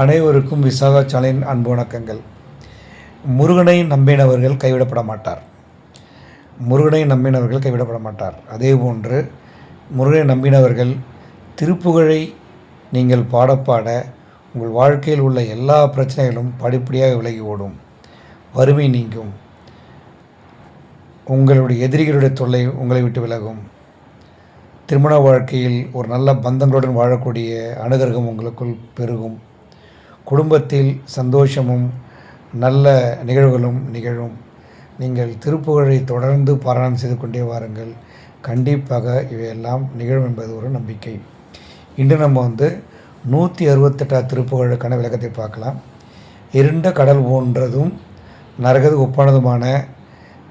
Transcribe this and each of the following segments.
அனைவருக்கும் விசாகாச்சாலையின் அன்பு வணக்கங்கள். முருகனை நம்பினவர்கள் கைவிடப்பட மாட்டார். அதேபோன்று முருகனை நம்பினவர்கள் திருப்புகழை நீங்கள் பாட பாட உங்கள் வாழ்க்கையில் உள்ள எல்லா பிரச்சனைகளும் படிப்படியாக விலகி ஓடும், வறுமை நீங்கும், உங்களுடைய எதிரிகளுடைய தொல்லை உங்களை விட்டு விலகும், திருமண வாழ்க்கையில் ஒரு நல்ல பந்தங்களுடன் வாழக்கூடிய அனுகிரகம் உங்களுக்குள் பெருகும், குடும்பத்தில் சந்தோஷமும் நல்ல நிகழ்வுகளும் நிகழும். நீங்கள் திருப்புகழை தொடர்ந்து பாராயணம் செய்து கொண்டே வாருங்கள். கண்டிப்பாக இவையெல்லாம் நிகழும் என்பது ஒரு நம்பிக்கை. இன்று நம்ம 168 திருப்புகழுக்கான விளக்கத்தை பார்க்கலாம். இருண்ட கடல் போன்றதும் நரகது ஒப்பானதுமான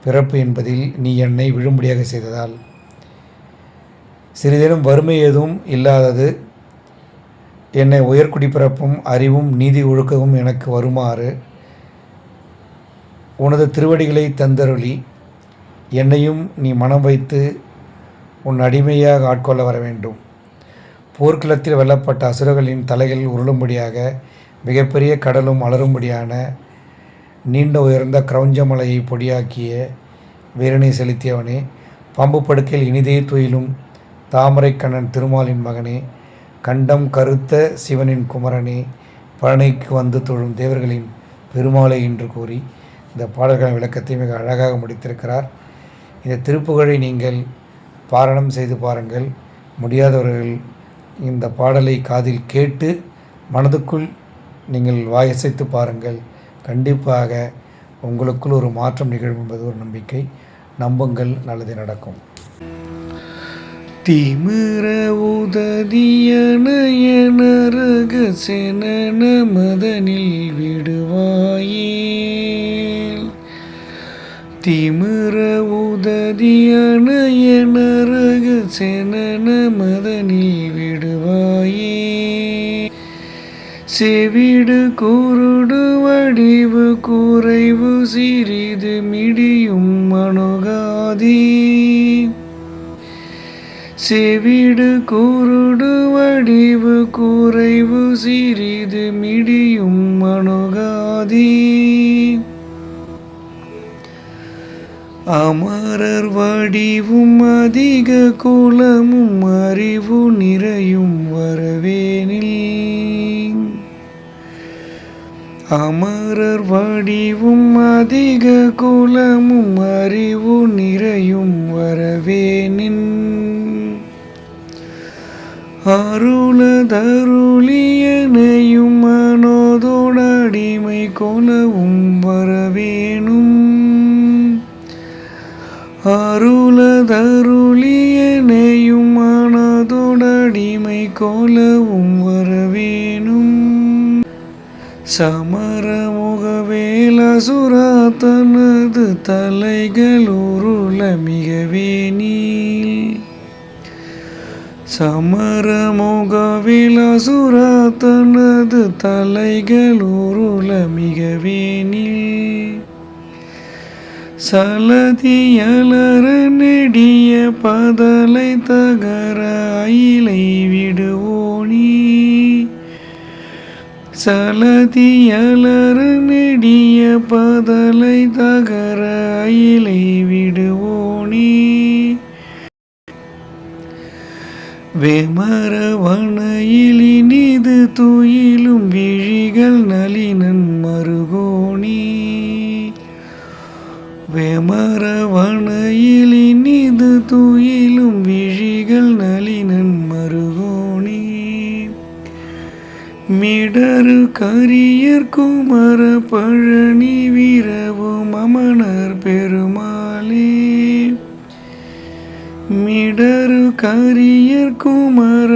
பிறப்பு என்பதில் நீ என்னை விழும்படியாக செய்ததால் சிறிதேனும் வறுமை ஏதும் இல்லாதது என்னை உயர்குடி பிறப்பும் அறிவும் நீதி ஒழுக்கமும் எனக்கு வருமாறு உனது திருவடிகளை தந்தருளி என்னையும் நீ மனம் வைத்து உன் அடிமையாக ஆட்கொள்ள வர வேண்டும். போர்க்களத்தில் வெல்லப்பட்ட அசுரர்களின் தலைகள் உருளும்படியாக மிகப்பெரிய கடலும் அலரும்படியான நீண்ட உயர்ந்த கிரௌஞ்சமலையை பொடியாக்கிய வீரனை செலுத்தியவனே, பாம்பு படுக்கையில் இனிதே துயிலும் தாமரை கண்ணன் திருமாலின் மகனே, கண்டம் கருத்த சிவனின் குமரனே, பழனிக்கு வந்து தொழும் தேவர்களின் பெருமாளை என்று கூறி இந்த பாடல்களின் விளக்கத்தை மிக அழகாக முடித்திருக்கிறார். இந்த திருப்புகழை நீங்கள் பாராயணம் செய்து பாருங்கள். முடியாதவர்கள் இந்த பாடலை காதில் கேட்டு மனதுக்குள் நீங்கள் வாயசைத்து பாருங்கள். கண்டிப்பாக உங்களுக்குள் ஒரு மாற்றம் நிகழும் என்பது ஒரு நம்பிக்கை. நம்புங்கள், நல்லது நடக்கும். திமிர உததியனைய நரக செனன மதனில் விடுவாயேல். திமிர உததியனைய நரக செனன மதனில் விடுவாயே. செவிடு குருடு வடிவு குறைவு சிறிது மிடியும் அணுகாதே. செவிடு குருடு வடிவு குறைவு சிறிது மிடியும் அணுகாதே. அமரர் வடிவும் அதிக குலமும் அறிவு நிறையும் வரவேனில். அமரர் வடிவும் அதிக குலமும் அறிவு நிறையும் வரவேனின். அருளதருளியனையும் மனோதோடடிமை கொலவும் வரவேணும். அருளதருளியனையும் மனதோடடிமை கொலவும் வரவேணும். சமரமுகவேலசுரா தனது தலைகள் உருள மிகவேனில். சமரமுகவேலசுரா தனது தலைகள் உருள மிகவேனில். சலதியலர நெடிய பதலை தகர அயிலை விடுவோனி. சலதியலர நெடிய பதலை தகர அயிலை விடுவோனி. வேமரவணையில் இனிது துயிலும் விழிகள் நளினன் மருகோணி. வேமரவணையில் இனிது துயிலும் விழிகள் நளினன் மருகோணி. மிடரு கரியர் குமர பழனி வீரவு மமனர் பெருமாளே. மிடரு கரியர் குமர